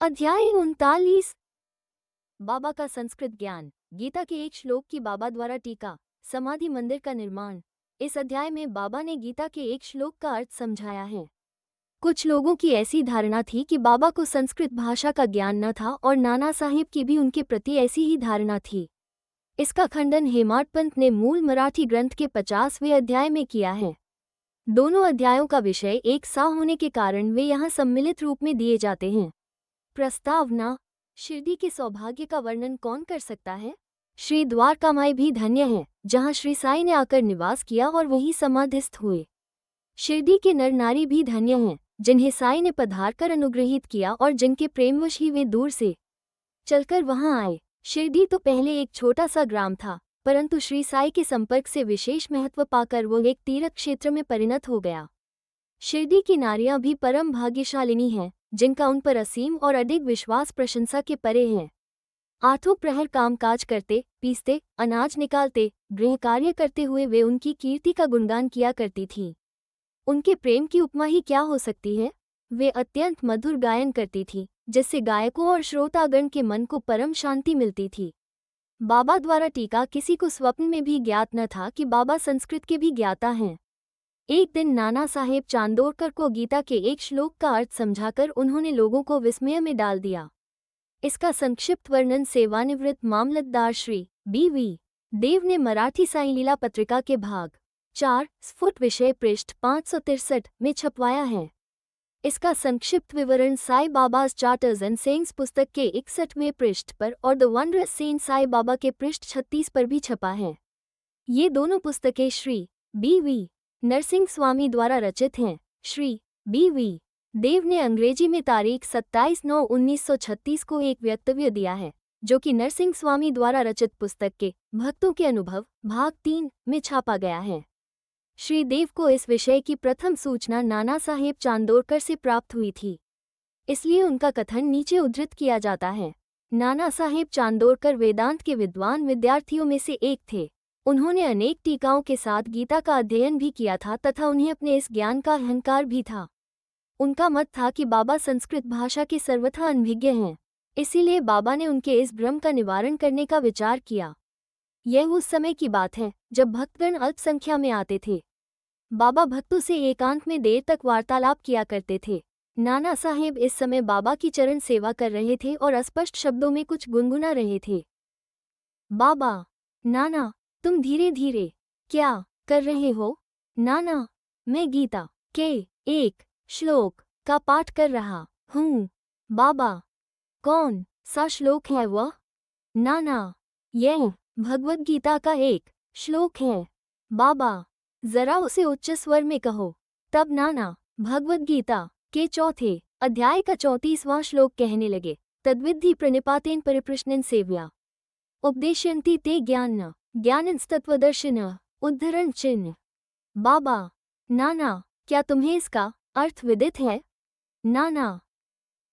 अध्याय 39। बाबा का संस्कृत ज्ञान। गीता के एक श्लोक की बाबा द्वारा टीका। समाधि मंदिर का निर्माण। इस अध्याय में बाबा ने गीता के एक श्लोक का अर्थ समझाया है। कुछ लोगों की ऐसी धारणा थी कि बाबा को संस्कृत भाषा का ज्ञान न था और नाना साहेब की भी उनके प्रति ऐसी ही धारणा थी। इसका खंडन हेमाड पंत ने मूल मराठी ग्रंथ के 50वें अध्याय में किया है। दोनों अध्यायों का विषय एक सा होने के कारण वे यहाँ सम्मिलित रूप में दिए जाते हैं। प्रस्तावना। शिरडी के सौभाग्य का वर्णन कौन कर सकता है। श्री द्वारकामाई भी धन्य है, जहाँ श्री साई ने आकर निवास किया और वहीं समाधिस्थ हुए। शिरडी के नर नारी भी धन्य हैं, जिन्हें साई ने पधार कर अनुग्रहित किया और जिनके प्रेमवश ही वे दूर से चलकर वहां आए। शिरडी तो पहले एक छोटा सा ग्राम था, परंतु श्री साई के संपर्क से विशेष महत्व पाकर वो एक तीर्थ क्षेत्र में परिणत हो गया। शिरडी की नारियां भी परम भाग्यशालिनी हैं, जिनका उन पर असीम और अडिग विश्वास प्रशंसा के परे है। आठों प्रहर कामकाज करते, पीसते, अनाज निकालते, गृह कार्य करते हुए वे उनकी कीर्ति का गुणगान किया करती थीं। उनके प्रेम की उपमा ही क्या हो सकती है। वे अत्यंत मधुर गायन करती थीं, जिससे गायकों और श्रोतागण के मन को परम शांति मिलती थी। बाबा द्वारा टीका। किसी को स्वप्न में भी ज्ञात न था कि बाबा संस्कृत के भी ज्ञाता हैं। एक दिन नाना साहेब चांदोरकर को गीता के एक श्लोक का अर्थ समझाकर उन्होंने लोगों को विस्मय में डाल दिया। इसका संक्षिप्त वर्णन सेवानिवृत्त मामलतदार श्री बी.वी. देव ने मराठी साई लीला पत्रिका के भाग 4 स्फुट विषय पृष्ठ 563 में छपवाया है। इसका संक्षिप्त विवरण साई बाबाज चार्टर्स एंड सेइंग्स पुस्तक के 61वें पृष्ठ पर और the wondrous Saint Sai Baba के पृष्ठ 36 पर भी छपा है। ये दोनों पुस्तकें श्री बी.वी. नरसिंह स्वामी द्वारा रचित हैं। श्री बी.वी. देव ने अंग्रेजी में तारीख 27/9/1936 को एक वक्तव्य दिया है, जो कि नरसिंह स्वामी द्वारा रचित पुस्तक के भक्तों के अनुभव भाग 3 में छापा गया है। श्री देव को इस विषय की प्रथम सूचना नाना साहेब चांदोरकर से प्राप्त हुई थी, इसलिए उनका कथन नीचे उद्धृत किया जाता है। नाना साहेब चांदोरकर वेदांत के विद्वान विद्यार्थियों में से एक थे। उन्होंने अनेक टीकाओं के साथ गीता का अध्ययन भी किया था तथा उन्हें अपने इस ज्ञान का अहंकार भी था। उनका मत था कि बाबा संस्कृत भाषा के सर्वथा अनभिज्ञ हैं, इसीलिए बाबा ने उनके इस भ्रम का निवारण करने का विचार किया। यह उस समय की बात है जब भक्तगण अल्पसंख्या में आते थे। बाबा भक्तों से एकांत में देर तक वार्तालाप किया करते थे। नाना साहेब इस समय बाबा की चरण सेवा कर रहे थे और अस्पष्ट शब्दों में कुछ गुनगुना रहे थे। बाबा, नाना, तुम धीरे धीरे क्या कर रहे हो। नाना, मैं गीता के एक श्लोक का पाठ कर रहा हूँ। बाबा, कौन सा श्लोक है वह। नाना, यह भगवद गीता का एक श्लोक है। बाबा, जरा उसे उच्च स्वर में कहो। तब नाना भगवद गीता के चौथे अध्याय का 34वां श्लोक कहने लगे। तद्विद्धि प्रणिपातेन परिप्रश्नेन सेव्या उपदेशयन्ति ते ज्ञान ज्ञानस्तत्वदर्शिन उद्धरण चिन्ह। बाबा, नाना, क्या तुम्हें इसका अर्थ विदित है। नाना,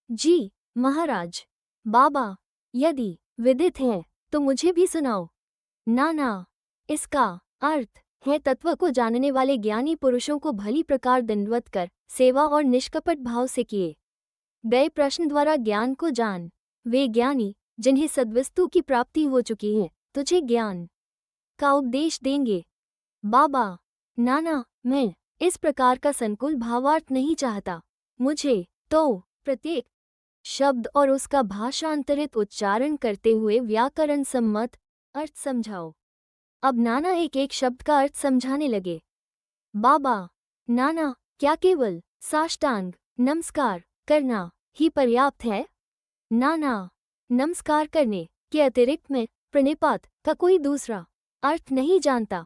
जी महाराज। बाबा, यदि विदित है तो मुझे भी सुनाओ। नाना, इसका अर्थ है तत्व को जानने वाले ज्ञानी पुरुषों को भली प्रकार दंडवत कर सेवा और निष्कपट भाव से किए गए प्रश्न द्वारा ज्ञान को जान। वे ज्ञानी जिन्हें सद्वस्तु की प्राप्ति हो चुकी है तुझे ज्ञान का उपदेश देंगे। बाबा, नाना, मैं इस प्रकार का संकुल भावार्थ नहीं चाहता। मुझे तो प्रत्येक शब्द और उसका भाषांतरित उच्चारण करते हुए व्याकरण सम्मत अर्थ समझाओ। अब नाना एक एक शब्द का अर्थ समझाने लगे। बाबा, नाना, क्या केवल साष्टांग नमस्कार करना ही पर्याप्त है। नाना, नमस्कार करने के अतिरिक्त मैं प्रणिपात का कोई दूसरा अर्थ नहीं जानता।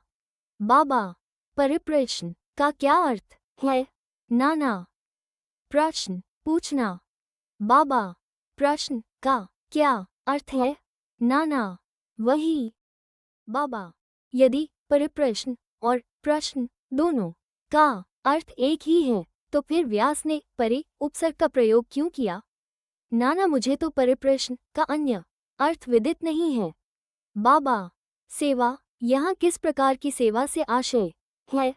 बाबा, परिप्रश्न का क्या अर्थ है। नाना, प्रश्न पूछना। बाबा, प्रश्न का क्या अर्थ है। नाना, वही। बाबा, यदि परिप्रश्न और प्रश्न दोनों का अर्थ एक ही है तो फिर व्यास ने परि उपसर्ग का प्रयोग क्यों किया। नाना, मुझे तो परिप्रश्न का अन्य अर्थ विदित नहीं है। बाबा, सेवा, यहाँ किस प्रकार की सेवा से आशय है।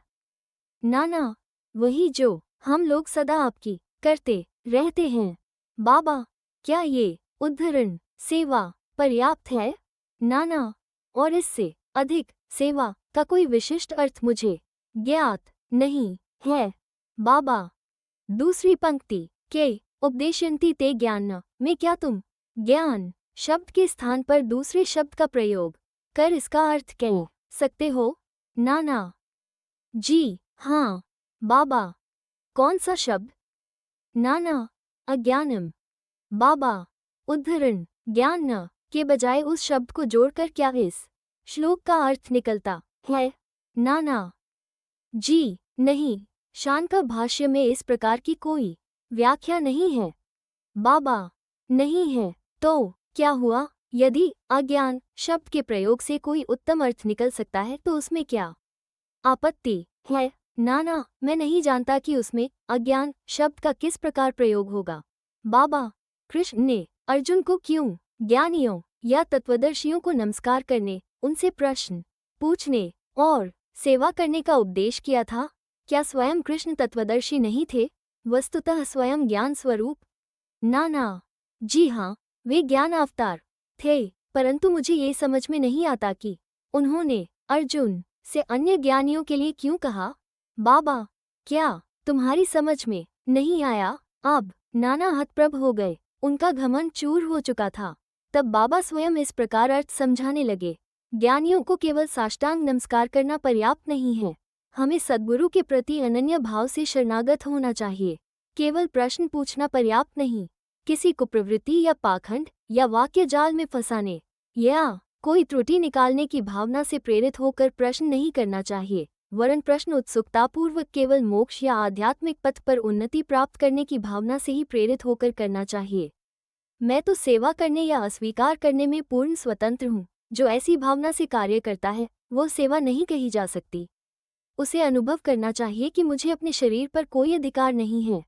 नाना, वही जो हम लोग सदा आपकी करते रहते हैं। बाबा, क्या ये उद्धरण सेवा पर्याप्त है? नाना, और इससे अधिक सेवा का कोई विशिष्ट अर्थ मुझे ज्ञात नहीं है। बाबा, दूसरी पंक्ति के उपदेशन्ति ते ज्ञान में क्या तुम ज्ञान शब्द के स्थान पर दूसरे शब्द का प्रयोग कर इसका अर्थ कह सकते हो? नाना, जी हाँ। बाबा, कौन सा शब्द? नाना, अज्ञानम। बाबा, उद्धरण ज्ञान न के बजाय उस शब्द को जोड़कर क्या इस श्लोक का अर्थ निकलता है? नाना, जी नहीं। शांका भाष्य में इस प्रकार की कोई व्याख्या नहीं है। बाबा, नहीं है तो क्या हुआ? यदि अज्ञान शब्द के प्रयोग से कोई उत्तम अर्थ निकल सकता है तो उसमें क्या आपत्ति है? नाना, मैं नहीं जानता कि उसमें अज्ञान शब्द का किस प्रकार प्रयोग होगा। बाबा, कृष्ण ने अर्जुन को क्यों ज्ञानियों या तत्वदर्शियों को नमस्कार करने, उनसे प्रश्न पूछने और सेवा करने का उपदेश किया था? क्या स्वयं कृष्ण तत्वदर्शी नहीं थे, वस्तुतः स्वयं ज्ञान स्वरूप? नाना, जी हाँ, वे ज्ञान अवतार थे, परंतु मुझे ये समझ में नहीं आता कि उन्होंने अर्जुन से अन्य ज्ञानियों के लिए क्यों कहा? बाबा, क्या तुम्हारी समझ में नहीं आया? अब नाना हतप्रभ हो गए, उनका घमंड चूर हो चुका था। तब बाबा स्वयं इस प्रकार अर्थ समझाने लगे, ज्ञानियों को केवल साष्टांग नमस्कार करना पर्याप्त नहीं है, हमें सद्गुरु के प्रति अनन्य भाव से शरणागत होना चाहिए। केवल प्रश्न पूछना पर्याप्त नहीं, किसी कुप्रवृत्ति या पाखंड या वाक्य जाल में फंसाने या कोई त्रुटि निकालने की भावना से प्रेरित होकर प्रश्न नहीं करना चाहिए, वरन प्रश्न उत्सुकतापूर्वक केवल मोक्ष या आध्यात्मिक पथ पर उन्नति प्राप्त करने की भावना से ही प्रेरित होकर करना चाहिए। मैं तो सेवा करने या अस्वीकार करने में पूर्ण स्वतंत्र हूँ। जो ऐसी भावना से कार्य करता है वो सेवा नहीं कही जा सकती। उसे अनुभव करना चाहिए कि मुझे अपने शरीर पर कोई अधिकार नहीं है।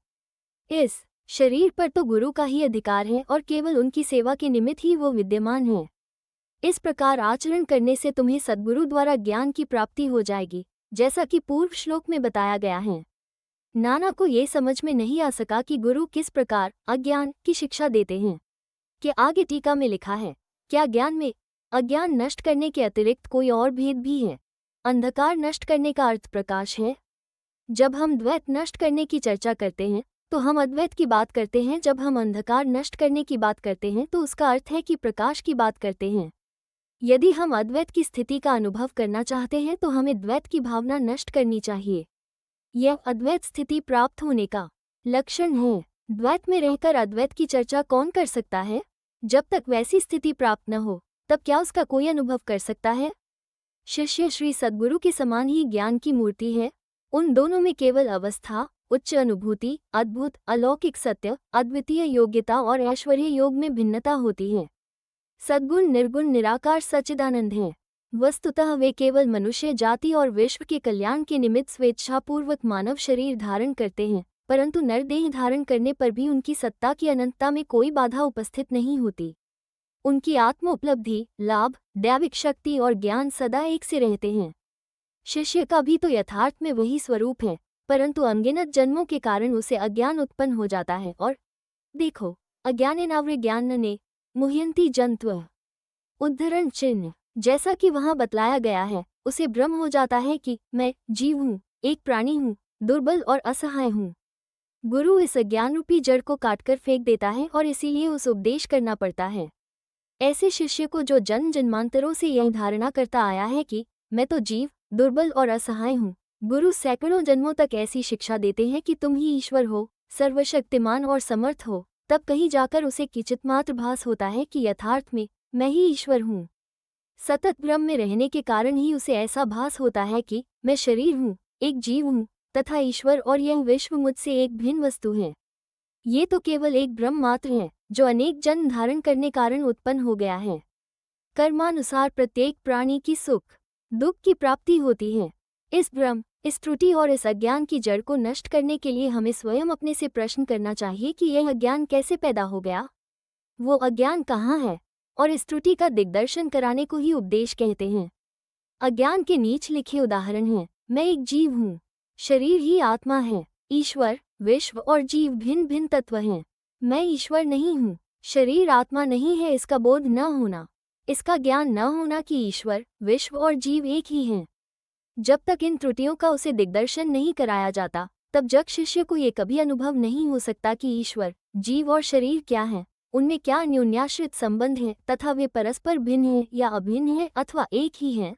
इस शरीर पर तो गुरु का ही अधिकार है और केवल उनकी सेवा के निमित्त ही वो विद्यमान है। इस प्रकार आचरण करने से तुम्हें सद्गुरु द्वारा ज्ञान की प्राप्ति हो जाएगी, जैसा कि पूर्व श्लोक में बताया गया है। नाना को ये समझ में नहीं आ सका कि गुरु किस प्रकार अज्ञान की शिक्षा देते हैं। कि आगे टीका में लिखा है, क्या ज्ञान में अज्ञान नष्ट करने के अतिरिक्त कोई और भेद भी है? अंधकार नष्ट करने का अर्थ प्रकाश है। जब हम द्वैत नष्ट करने की चर्चा करते हैं तो हम अद्वैत की बात करते हैं, जब हम अंधकार नष्ट करने की बात करते हैं तो उसका अर्थ है कि प्रकाश की बात करते हैं। यदि हम अद्वैत की स्थिति का अनुभव करना चाहते हैं तो हमें द्वैत की भावना नष्ट करनी चाहिए। यह अद्वैत स्थिति प्राप्त होने का लक्षण है। द्वैत में रहकर अद्वैत की चर्चा कौन कर सकता है? जब तक वैसी स्थिति प्राप्त न हो तब क्या उसका कोई अनुभव कर सकता है? शिष्य श्री सद्गुरु के समान ही ज्ञान की मूर्ति है। उन दोनों में केवल अवस्था, उच्च अनुभूति, अद्भुत अलौकिक सत्य, अद्वितीय योग्यता और ऐश्वर्य योग में भिन्नता होती है। सद्गुण निर्गुण निराकार सच्चिदानंद हैं। वस्तुतः वे केवल मनुष्य जाति और विश्व के कल्याण के निमित्त स्वेच्छापूर्वक मानव शरीर धारण करते हैं, परंतु नरदेह धारण करने पर भी उनकी सत्ता की अनंतता में कोई बाधा उपस्थित नहीं होती। उनकी आत्म उपलब्धि, लाभ, दैविक शक्ति और ज्ञान सदा एक से रहते हैं। शिष्य का भी तो यथार्थ में वही स्वरूप है, परंतु अनगिनत जन्मों के कारण उसे अज्ञान उत्पन्न हो जाता है। और देखो, अज्ञानेनावृ ज्ञानने मुह्यन्ति जन्तवः। उद्धरण चिन्ह, जैसा कि वहाँ बतलाया गया है, उसे भ्रम हो जाता है कि मैं जीव हूँ, एक प्राणी हूँ, दुर्बल और असहाय हूँ। गुरु इस अज्ञान रूपी जड़ को काटकर फेंक देता है और इसीलिए उस उपदेश करना पड़ता है। ऐसे शिष्य को जो जन्म जन्मांतरों से यह धारणा करता आया है कि मैं तो जीव, दुर्बल और असहाय हूँ, गुरु सैकड़ों जन्मों तक ऐसी शिक्षा देते हैं कि तुम ही ईश्वर हो, सर्वशक्तिमान और समर्थ हो। तब कहीं जाकर उसे किंचित मात्र भास होता है कि यथार्थ में मैं ही ईश्वर हूँ। सतत भ्रम में रहने के कारण ही उसे ऐसा भास होता है कि मैं शरीर हूँ, एक जीव हूँ तथा ईश्वर और यह विश्व मुझसे एक भिन्न वस्तु है। ये तो केवल एक भ्रम मात्र है जो अनेक जन्म धारण करने कारण उत्पन्न हो गया है। कर्मानुसार प्रत्येक प्राणी की सुख दुख की प्राप्ति होती है। इस भ्रम, इस त्रुटि और इस अज्ञान की जड़ को नष्ट करने के लिए हमें स्वयं अपने से प्रश्न करना चाहिए कि यह अज्ञान कैसे पैदा हो गया, वो अज्ञान कहाँ है, और इस त्रुटि का दिग्दर्शन कराने को ही उपदेश कहते हैं। अज्ञान के नीच लिखे उदाहरण हैं, मैं एक जीव हूँ, शरीर ही आत्मा है, ईश्वर, विश्व और जीव भिन्न भिन्न तत्व हैं। मैं ईश्वर नहीं हूँ, शरीर आत्मा नहीं है इसका बोध न होना, इसका ज्ञान न होना कि ईश्वर, विश्व और जीव एक ही हैं। जब तक इन त्रुटियों का उसे दिग्दर्शन नहीं कराया जाता, तब जग शिष्य को ये कभी अनुभव नहीं हो सकता कि ईश्वर, जीव और शरीर क्या हैं, उनमें क्या अन्योन्याश्रित संबंध है तथा वे परस्पर भिन्न हैं या अभिन्न हैं अथवा एक ही हैं।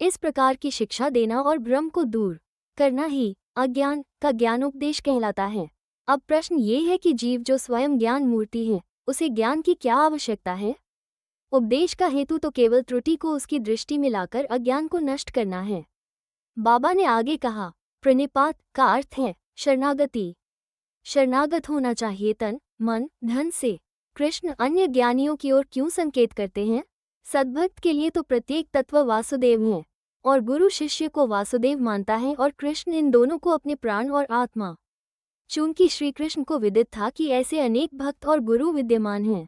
इस प्रकार की शिक्षा देना और भ्रम को दूर करना ही अज्ञान का ज्ञानोपदेश कहलाता है। अब प्रश्न ये है कि जीव जो स्वयं ज्ञान मूर्ति है, उसे ज्ञान की क्या आवश्यकता है? उपदेश का हेतु तो केवल त्रुटि को उसकी दृष्टि में लाकर अज्ञान को नष्ट करना है। बाबा ने आगे कहा, प्रणिपात का अर्थ है शरणागति। शरणागत होना चाहिए तन, मन, धन से। कृष्ण अन्य ज्ञानियों की ओर क्यों संकेत करते हैं? सद्भक्त के लिए तो प्रत्येक तत्व वासुदेव है और गुरु शिष्य को वासुदेव मानता है और कृष्ण इन दोनों को अपने प्राण और आत्मा। चूंकि श्री कृष्ण को विदित था कि ऐसे अनेक भक्त और गुरु विद्यमान हैं,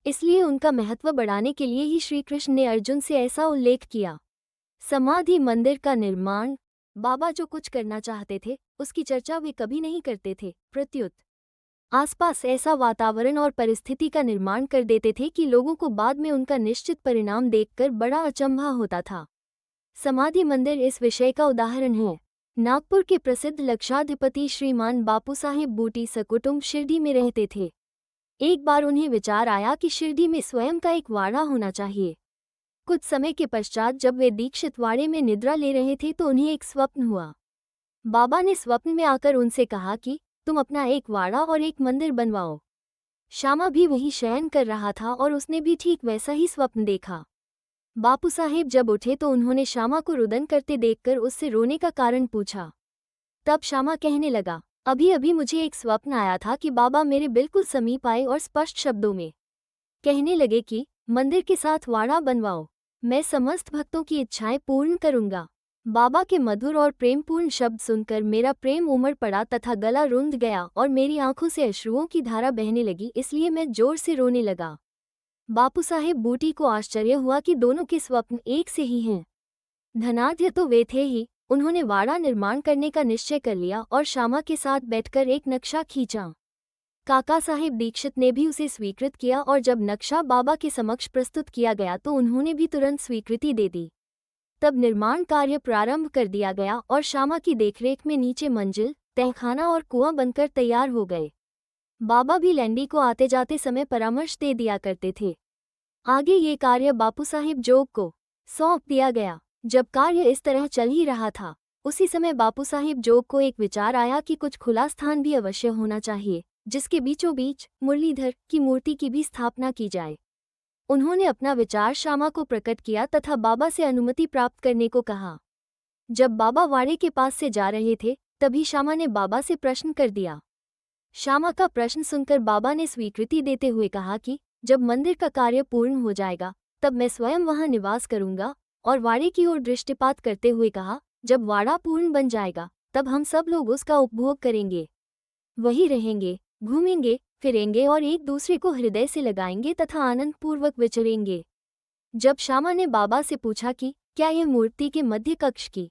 इसलिए उनका महत्व बढ़ाने के लिए ही श्री कृष्ण ने अर्जुन से ऐसा उल्लेख किया। समाधि मंदिर का निर्माण। बाबा जो कुछ करना चाहते थे उसकी चर्चा वे कभी नहीं करते थे, प्रत्युत आसपास ऐसा वातावरण और परिस्थिति का निर्माण कर देते थे कि लोगों को बाद में उनका निश्चित परिणाम देखकर बड़ा अचंभा होता था। समाधि मंदिर इस विषय का उदाहरण है। नागपुर के प्रसिद्ध लक्षाधिपति श्रीमान बापू साहेब बूटी सकुटुंब शिरडी में रहते थे। एक बार उन्हें विचार आया कि शिरडी में स्वयं का एक वाड़ा होना चाहिए। कुछ समय के पश्चात जब वे दीक्षित वाड़े में निद्रा ले रहे थे तो उन्हें एक स्वप्न हुआ। बाबा ने स्वप्न में आकर उनसे कहा कि तुम अपना एक वाड़ा और एक मंदिर बनवाओ। श्यामा भी वहीं शयन कर रहा था और उसने भी ठीक वैसा ही स्वप्न देखा। बापू साहेब जब उठे तो उन्होंने श्यामा को रुदन करते देखकर उससे रोने का कारण पूछा। तब श्यामा कहने लगा, अभी अभी मुझे एक स्वप्न आया था कि बाबा मेरे बिल्कुल समीप आए और स्पष्ट शब्दों में कहने लगे कि मंदिर के साथ वाड़ा बनवाओ, मैं समस्त भक्तों की इच्छाएं पूर्ण करूंगा। बाबा के मधुर और प्रेमपूर्ण शब्द सुनकर मेरा प्रेम उमड़ पड़ा तथा गला रुंध गया और मेरी आंखों से अश्रुओं की धारा बहने लगी, इसलिए मैं जोर से रोने लगा। बापू साहेब बूटी को आश्चर्य हुआ कि दोनों के स्वप्न एक से ही हैं। धनाढ्य तो वे थे ही। उन्होंने वाड़ा निर्माण करने का निश्चय कर लिया और श्यामा के साथ बैठकर एक नक्शा खींचा। काका साहेब दीक्षित ने भी उसे स्वीकृत किया और जब नक्शा बाबा के समक्ष प्रस्तुत किया गया तो उन्होंने भी तुरंत स्वीकृति दे दी। तब निर्माण कार्य प्रारंभ कर दिया गया और श्यामा की देखरेख में नीचे मंजिल, तहखाना और कुआं बनकर तैयार हो गए। बाबा भी लैंडी को आते जाते समय परामर्श दे दिया करते थे। आगे ये कार्य बापू साहिब जोग को सौंप दिया गया। जब कार्य इस तरह चल ही रहा था, उसी समय बापू साहिब जोग को एक विचार आया कि कुछ खुला स्थान भी अवश्य होना चाहिए, जिसके बीचों बीच मुरलीधर की मूर्ति की भी स्थापना की जाए। उन्होंने अपना विचार श्यामा को प्रकट किया तथा बाबा से अनुमति प्राप्त करने को कहा। जब बाबा वाड़े के पास से जा रहे थे, तभी श्यामा ने बाबा से प्रश्न कर दिया। श्यामा का प्रश्न सुनकर बाबा ने स्वीकृति देते हुए कहा कि जब मंदिर का कार्य पूर्ण हो जाएगा, तब मैं स्वयं वहां निवास करूंगा, और वाड़े की ओर दृष्टिपात करते हुए कहा, जब वाड़ा पूर्ण बन जाएगा, तब हम सब लोग उसका उपभोग करेंगे, वहीं रहेंगे, घूमेंगे फिरेंगे और एक दूसरे को हृदय से लगाएंगे तथा आनंद पूर्वक विचरेंगे। जब श्यामा ने बाबा से पूछा कि क्या यह मूर्ति के मध्य कक्ष की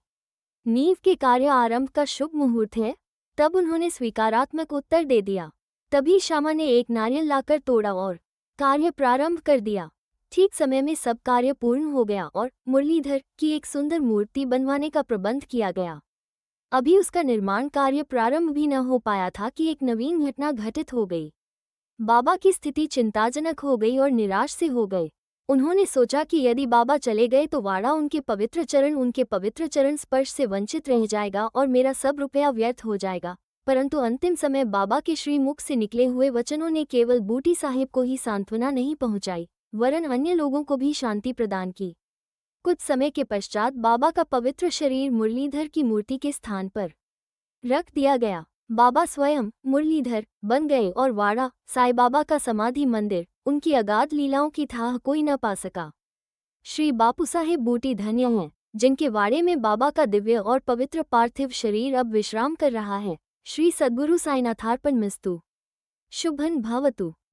नींव के कार्य आरंभ का शुभ मुहूर्त है, तब उन्होंने स्वीकारात्मक उत्तर दे दिया। तभी श्यामा ने एक नारियल लाकर तोड़ा और कार्य प्रारंभ कर दिया। ठीक समय में सब कार्य पूर्ण हो गया और मुरलीधर की एक सुंदर मूर्ति बनवाने का प्रबंध किया गया। अभी उसका निर्माण कार्य प्रारंभ भी न हो पाया था कि एक नवीन घटना घटित हो गई। बाबा की स्थिति चिंताजनक हो गई और निराश से हो गए। उन्होंने सोचा कि यदि बाबा चले गए तो वाड़ा उनके पवित्र चरण स्पर्श से वंचित रह जाएगा और मेरा सब रुपया व्यर्थ हो जाएगा। परंतु अंतिम समय बाबा के श्रीमुख से निकले हुए वचनों ने केवल बूटी साहिब को ही सांत्वना नहीं पहुंचाई, वरन अन्य लोगों को भी शांति प्रदान की। कुछ समय के पश्चात बाबा का पवित्र शरीर मुरलीधर की मूर्ति के स्थान पर रख दिया गया। बाबा स्वयं मुरलीधर बन गए और वाड़ा, साईं बाबा का समाधि मंदिर, उनकी अगाध लीलाओं की थाह कोई न पा सका। श्री बापू साहेब बूटी धन्य हैं, जिनके वाड़े में बाबा का दिव्य और पवित्र पार्थिव शरीर अब विश्राम कर रहा है। श्री सद्गुरु साईनाथार्पण मस्तु। शुभन भवतु।